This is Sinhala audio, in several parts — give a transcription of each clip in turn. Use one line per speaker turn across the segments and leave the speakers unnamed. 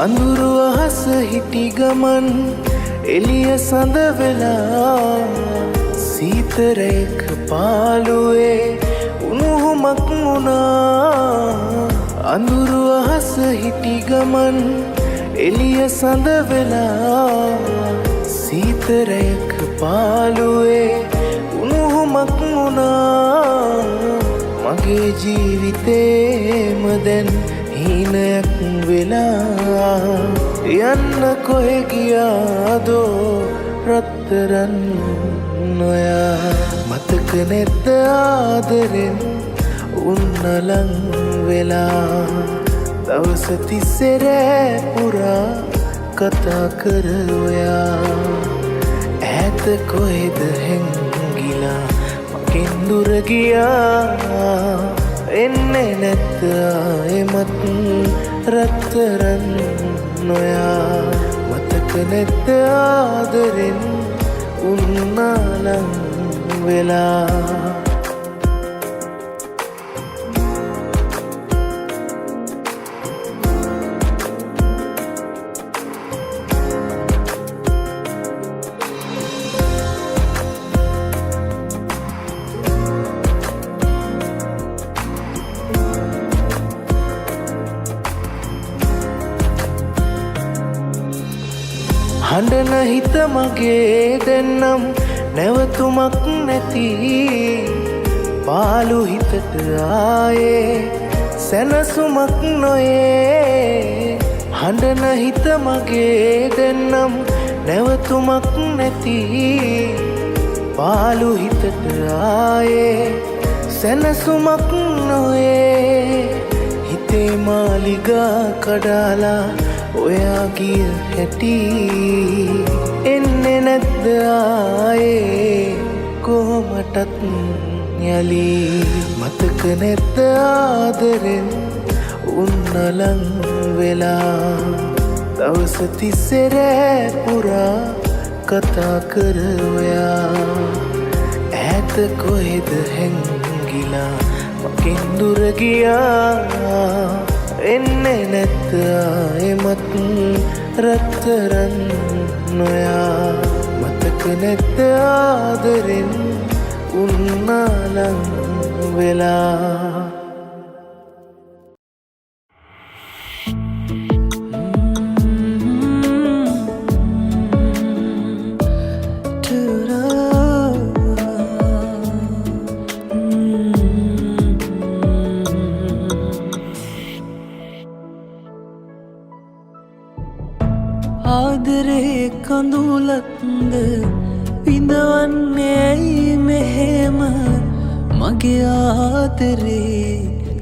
අඳුරු අහස හිටි ගමන් එළිය සඳ වෙලා සීතරයක පාළුවේ උණුහුමක් වුණා. අඳුරු අහස හිටි ගමන් එළිය සඳ වෙලා සීතරයක පාළුවේ උණුහුමක් වුණා. මගේ ජීවිතේම දැන් හීනයක් වෙලා යන්න කොහෙ ගියාදෝ රත්තරන් නොයා. මතක නැද්ද ආදරෙන් උන්නලං වෙලා දවස තිස්සේ රෑ පුරා කතා කර ඔයා. ඈත කොහෙද හැංගිලා මගෙන් දුර ගියා. එන්නේ නැත්ද ආයෙමත් රත්තරන් නොයා. මතක නැත්ද ආදරෙන් උන්නාලං වෙලා. හඬන හිත මගේ දෙන්නම් නැවතුමක් නැති පාළු හිතට ආයේ සැනසුමක් නොයේ. හඬන හිත මගේ දෙන්නම් නැවතුමක් නැති පාළු හිතට ආයේ සැනසුමක් නොයේ. හිතේ මාලිගා කඩාලා ඔයා ගිය හැටි එන්නේ නැද්ද ආයේ කොහොමටත් යලි. මතක නැද්ද ආදරෙන් උන්නලං වෙලා දවස තිස්සේ රෑ පුරා කතා කර ඔයා. ඈත කොහෙද හැංගිලා මගෙන් දුර ගියා. එන්නේ නැත්ද ආයෙමත් රත්තරන් නොයා. මතක නැත්ද ආදරෙන් උන්නාලං වෙලා.
ආදරේ කඳුලක්ද විඳවන්නේ ඇයි මෙහෙම මගේ ආදරේ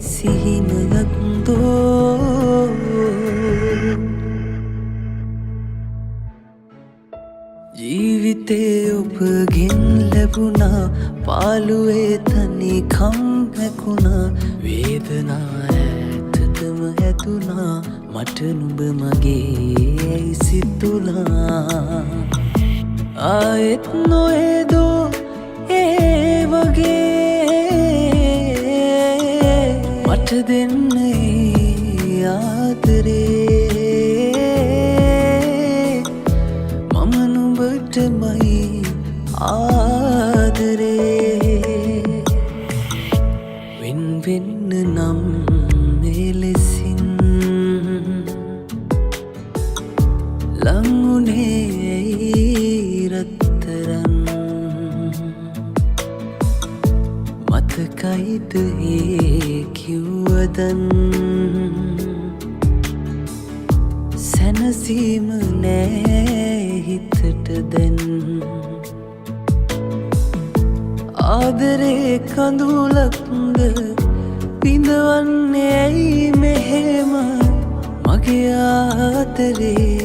සිහිනයක්දෝ. ජීවිතේ ඔබගෙන් ලැබුණා පාළුවේ තනිකම් හැකුණා. වේදනා ඇත්තටම හැදුනා මට නුඹ මගේ සිතුලා. ආයෙත් නොයදෝ ඒ වගේ මට දෙන්නේ ආදරේ. මම නුඹටමයි ආදරේ. වෙන් වෙන්න නම් මෙලෙසින් ලංුනේ රත්තරන්. මතකයිද ඒ කිව්වදන් සැනසීම නෑ හිතට දැන්. ආදරේ කඳුලක්ද විඳවන්නේ ඇයි මෙහෙම මගේ ආදරේ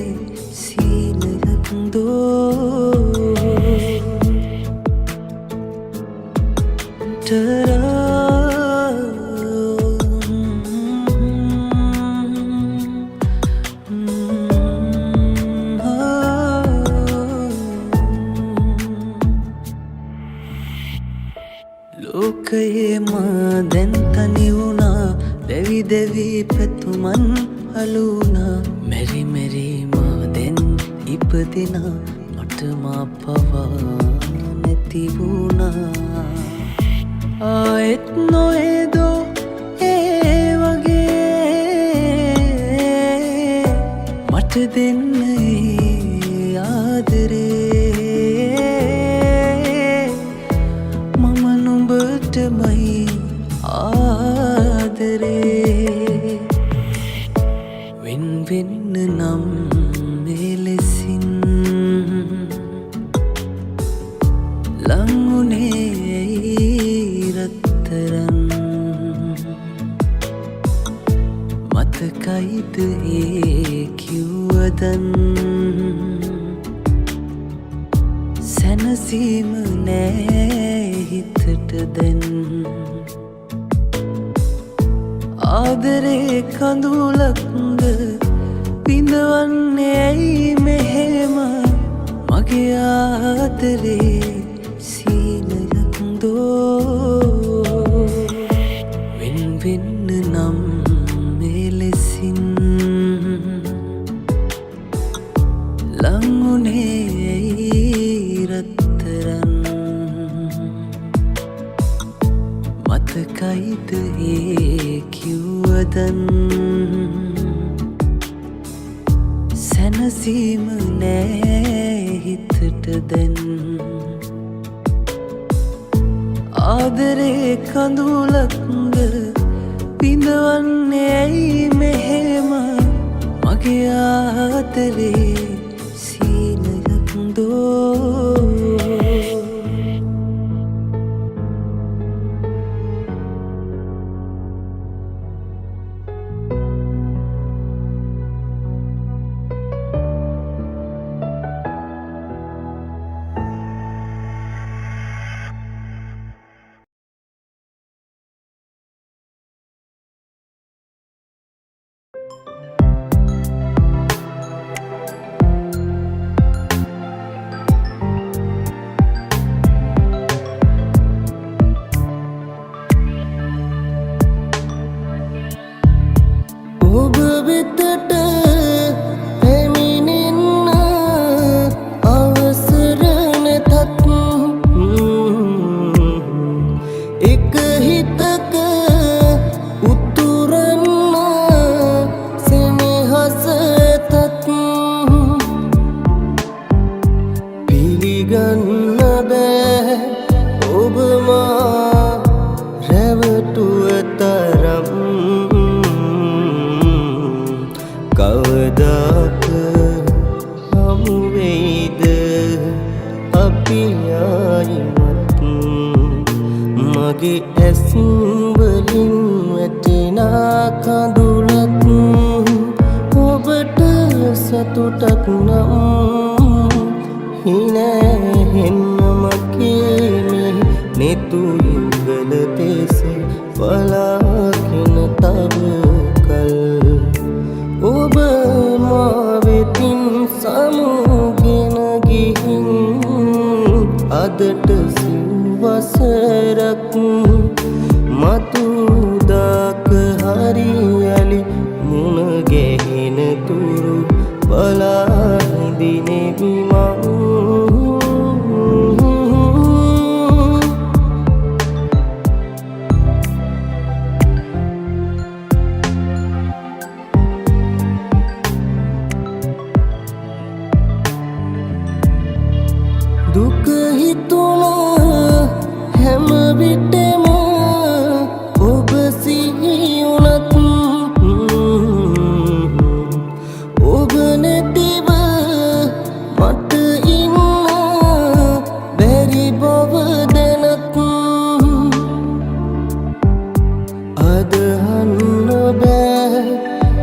ලෝකයේ මා දැන් තනි වුණා. දෙවි දෙවි පැතුමන් අලුණා. මෙරි මෙරි මාදෙන් ඉපදිනා මට මා පවා නැති වුණා ආයෙත් නොයදෝ ඒ වගේ මට දෙන්න ආදරේ මම නුඹටමයි ආදරේ වෙන් වෙන්න නම් මෙලෙසින් ලංගුනේ රත්තරන් මතකයිද ඒ කිව්වදන් සැනසීම නෑ හිතට දැන් ආදරේ කඳුලක්ද විඳවන්නේ ඇයි මෙහෙම මගේ ආදරේ සීනයක්දෝ වෙන් වෙන්න නම් මෙලෙසින් ලංගුනේ රත්තරන් මතකයිද ඒ කිව්වදන් සැනසීම නෑ හිතට දැන් ආදරේ කඳුලක්ද විඳවන්නේ ඇයි මෙහෙම මගේ ආදරේ සීනයක්දෝ
ඔබ වෙතට පැමිණෙන්න අවසර නැතත් එක හිතක උතුරන්න සෙනෙහසතත් පිළිගන්න බෑ ඔබ මා රැවටුව තරම් කවදාක හමු වෙයිද අපි ආයිමත් මගේ ඇස් වලින් වැටෙනා කඳුලක් ඔබට සතුටක් නම් හිනැහෙන්න මගේ මේ නෙතු යුගල දෙස බලාගෙන තව කල් ඔබ මා වෙතින් සමුගෙන ගිහින් අදට සිව්වසරක් මතුදාක හරියලි මුණ ගැහෙන තුරු බලා හිඳිනෙමි මං දුක හිතුණා හැම විටම ඔබ සිහි වුණත් ඔබ නැතිව මට ඉන්න බැරි බව දැනත් අදහන්න බෑ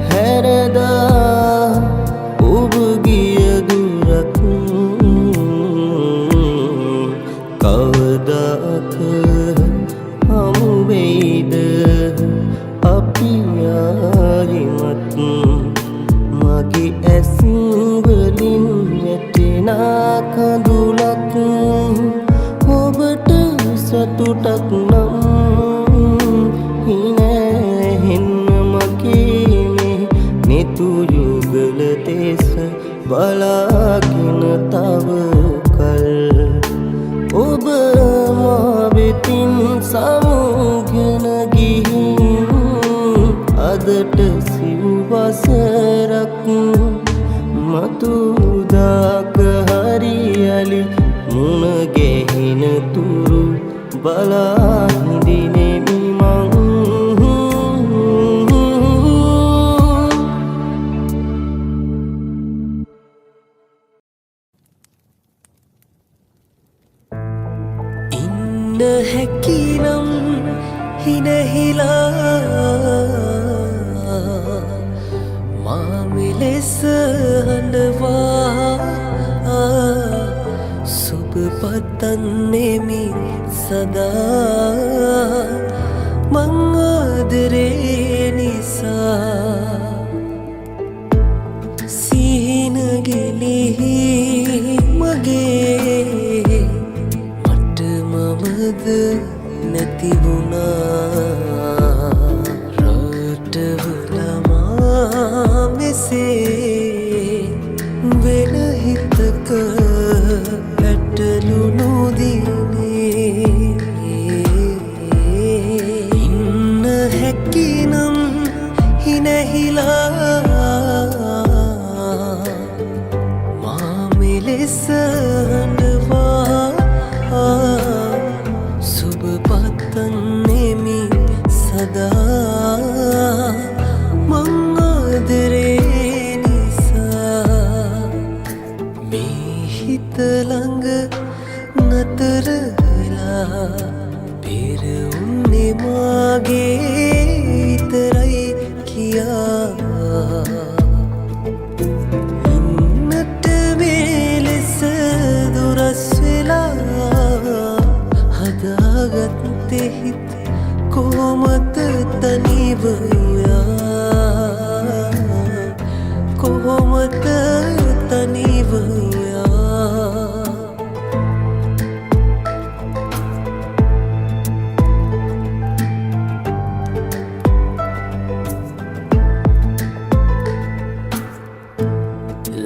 හැරදා ඔබ ගිය දුරක් කවදාක හමු වෙයිද අපි ආයිමත් මගේ ඇස් වලින් වැටෙනා කඳුලක් ඔබට සතුටක් නම් හිනැහෙන්න මගේ මේ නෙතු යුගල සමුගෙන ගිහින් අදට සිව්වසරක් මතුදාක හරියලි මුණ ගැහෙන තුරු බලා හිඳිනෙමි මං
ඉන්න හැකිනම් හිනහිලා මා මෙලෙස හඬවා සුබ පතන්නෙමි සදා මං ආදරේ නිසා සිහින ගෙලිහි මගේ මට මමද නැති වුණා රටවලමා මෙසේ වෙන හිතක පැටලු නොදිනේ ඉන්න හැකිනම් හිනහිලා මා මෙලෙස හඬවා සුබ පතන්නෙමි සදා මං ආදරේ නිසා මේ හිත ළඟ නතර වෙලා පෙර උන්නේ මාගේ විතරයි කියා ඉන්නට මෙලෙස දුරස් වෙලා හදාගත්තේ හිත කොහොමද තනිව කොහොමද තනිව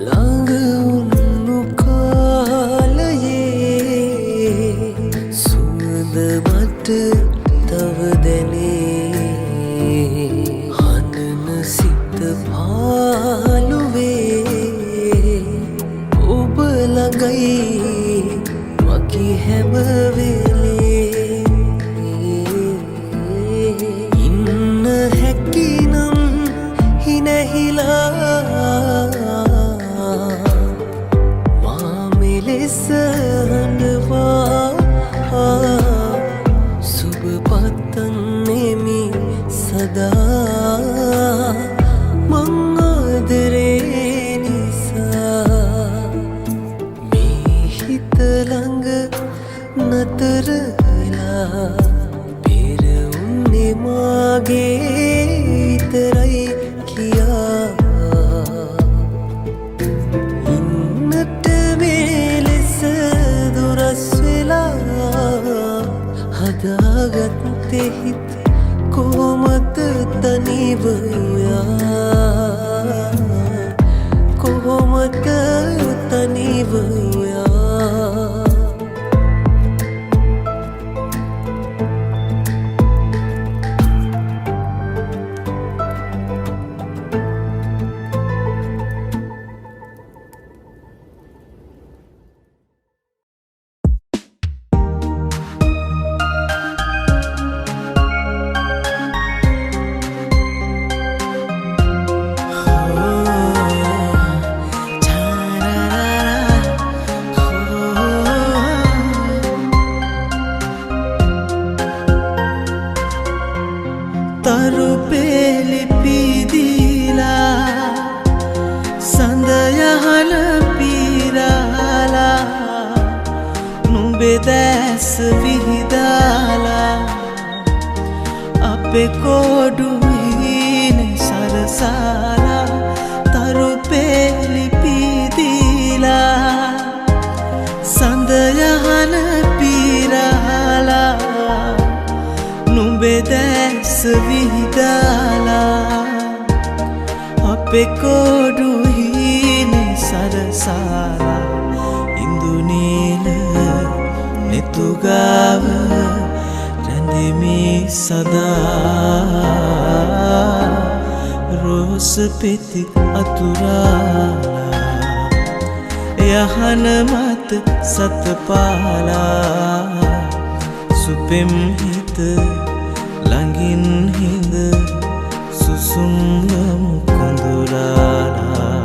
ළඟ වුණු කාලයේ සුවඳ මට තව දැනේ හඬන සිත පාළුවේ ඔබ ළඟයි මගේ හැම වෙලේ ඉන්න හැකිනම් හිනහිලා මා මෙලෙස හඬවා සුබ පතන්නෙමි සදා මං ආදරේ නිසා මේ හිත ළඟ නතර වෙලා පෙර උන්නේ මාගේ විතරයි කියා ඉන්නට මෙලෙස දුරස් වෙලා හදාගත්තේ හිත කොහොමද තනිව කොහොමද තනිව
තරු පෙළි පිදිලා සඳ යහන පිරාලා නුඹේ දැස් විහිදාලා අපේ කොඩු හිනේ සරසාලා තරු පෙළි පිදිලා සඳ යහන පිරාලා නුඹේ දැස් විහිදාලා අපේ කොඩු හිනේ සරසාලා ඉඳුනීල නෙතුගාව රැඳි සදා රෝස පෙති අතුරාලා යහන මත සතපාලා සුපෙම් හිත ළඟින් හිඳ සුසුම්ලම් කොඳුරාලා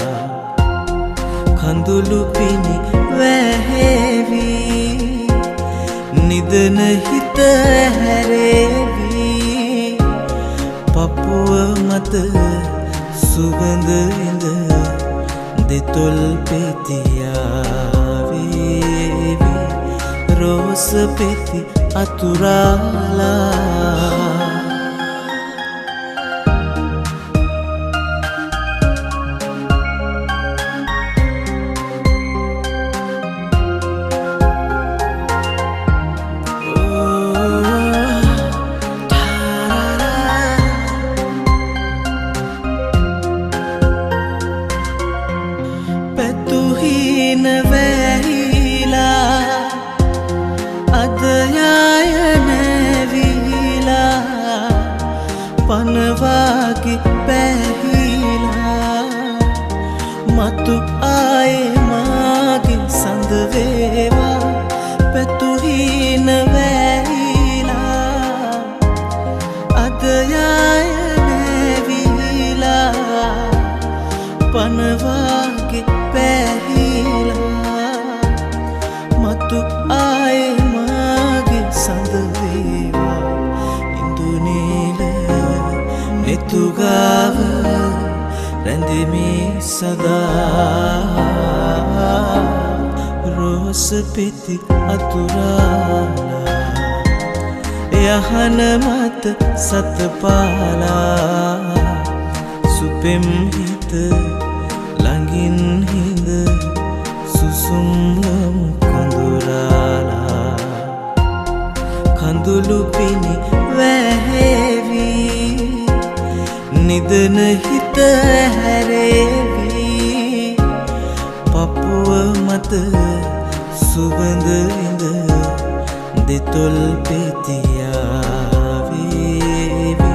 කඳුළු පිණි වැහෙවි නිදන හිත හැරේවි පපුව මත සුගඳ ඉඳ දෙතොල් පෙතියාවේවි රෝස පෙති අතුරාලා පනවාගේ පැහිලා මතු ආයේ මාගේ සඳ වේවා පැතුහින වැහිලා අද යාය නැවිලා පනවාගේ පැහිලා මතු ආයේ මාගේ සඳ වේවා ඉන්දුනීල නෙතුගාව රැඳෙමි සදා රෝස පෙති අතුරාලා යහන මත සතපාලා සුපෙම් හිත ළඟින් හිඳ සුසුම්ලම් කොඳුරාලා කඳුළු පිණි වැහෙවි නිදන හිත හැරේවි පපුව මත සුගඳ ඉඳ දෙතොල් පෙතියාවේවි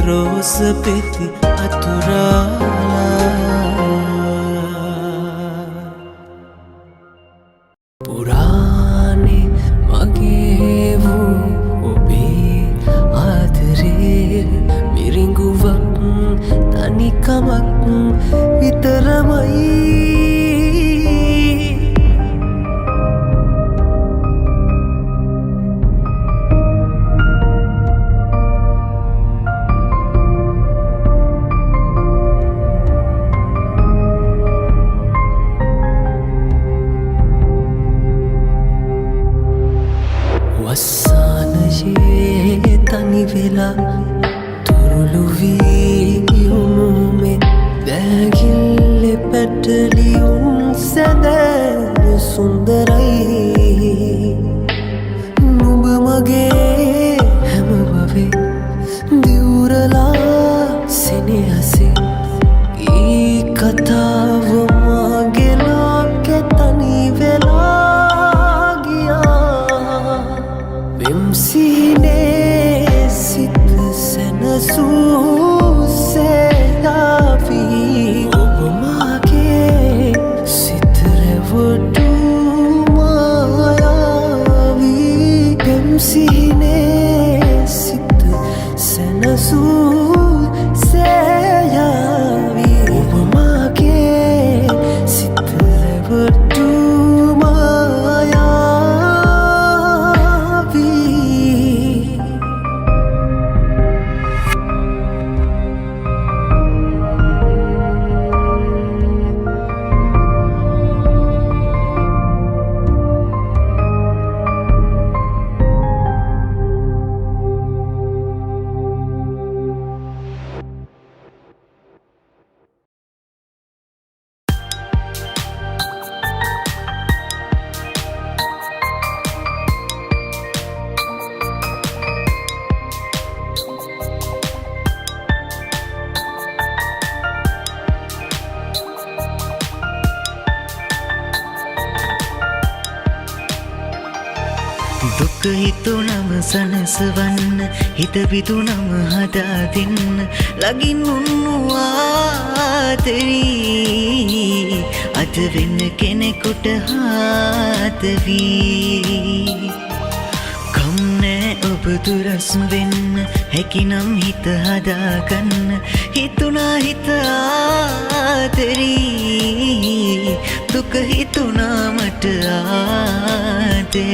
රෝස පෙති අතුරාලා
පුරානේ මගේ වූ ඔබේ ආදරේ මිරිඟුවක් තනිකමක් විතරමයි වස්සානයේ තනි වෙලා තුරුළු වී උනුමේ දැගිල්ලෙ පැටලියුම් සැදෑන සුන්දරයි නුඹ මගේ හැම බවේ දිවුරලා සෙනෙහසේ ඊ කතාව මගේ ලෝකෙ තනි වෙලා ගියා වෙම්සිනේ සිත සැනසූ සේයාවී ඔබ මාගේ සිත රැවටු මායාවී වෙම්සිනේ සිත සැනසූ සේයාවී ඔබ මාගේ සිත රැවටු
දුක හිතුනම සනසවන්න හිත විදුනම හදා දෙන්න ලගින් උන්නුවාතරී අද වෙන්න කෙනෙකුට හාතවී කම්නෑ ඔබ දුරස් වෙන්න හැකිනම් හිත හදාගන්න හිතුනා හිත ආතරී දුක හිතුනා මට ආතරී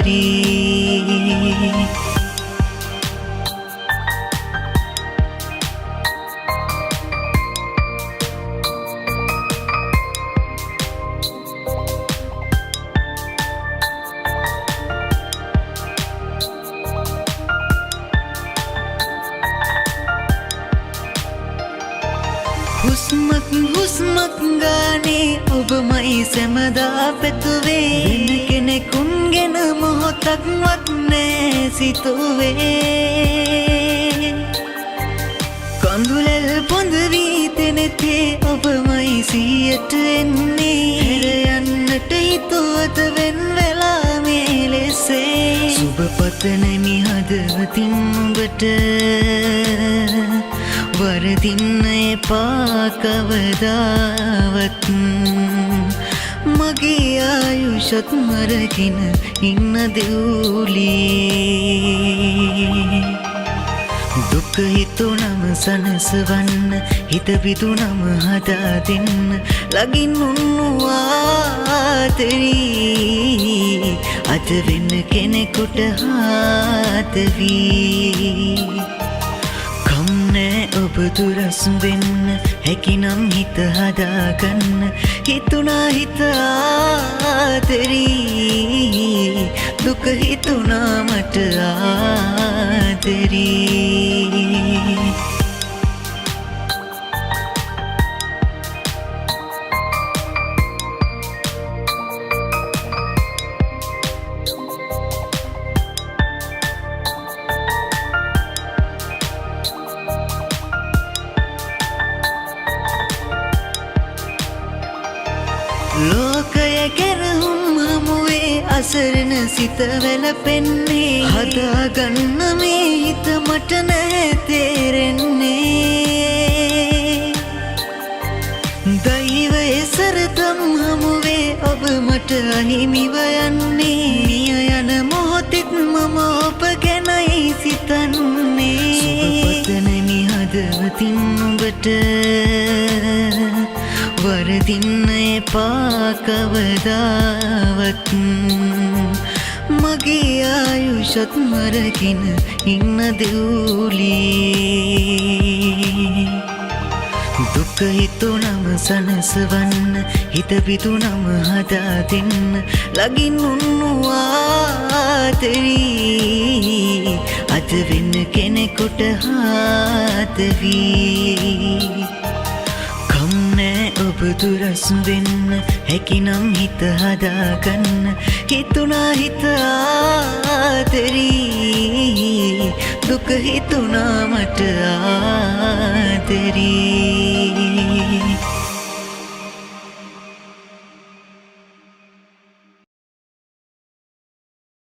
හුස්මක් ගානේ ඔබමයි සැමදා පැතුවේ වෙන කෙනෙකුන් ගැන මොහොතක්වත් නෑ සිතුවේ කඳුලැල් පොඳ වී තෙනෙතේ ඔබමයි සියට එන්නේ හැර යන්නට හිතුවත වෙන් වෙලා මේ ලෙසේ සුබ පතනමි හදවතින් ඔබට වරදින්න එපා කවදාවත් මගේ ආයුෂත් මරගෙන ඉන්න දෙව්ලියේ දුක හිතුනම සනසවන්න හිත විදුනම හදා දෙන්න ලගින් උන්නුවාතරී අද වෙන්න කෙනෙකුට හාතවී ඔබ දුරස් වෙන්න හැකිනම් හිත හදාගන්න හිතුනා හිත ආතරී දුක හිතුනා මට ආතරී ලෝකය කෙරහුම් හමුවේ අසරණ සිත වැළපෙන්නේ හදාගන්න මේ හිත මට නැහැ තේරෙන්නේ දෛවයේ සරදම් හමුවේ ඔබ මට අහිමිව යන්නේ මිය යන මොහොතෙත් මම ඔබ ගැනයි සිතන්නේ සුබපතනමි හදවතින් ඔබට වරදින්න එපා කවදාවත් මගේ ආයුෂත් මරගෙන ඉන්න දෙව්ලියේ දුක හිතුනම සනසවන්න හිත විදුනම හදා දෙන්න ලගින් උන්නුවාතරී අද වෙන්න කෙනෙකුට හාතවී ඔබ දුරස් වෙන්න හැකිනම් හිත හදාගන්න හිතුනා හිත ආතරී දුක හිතුනා මට ආතරී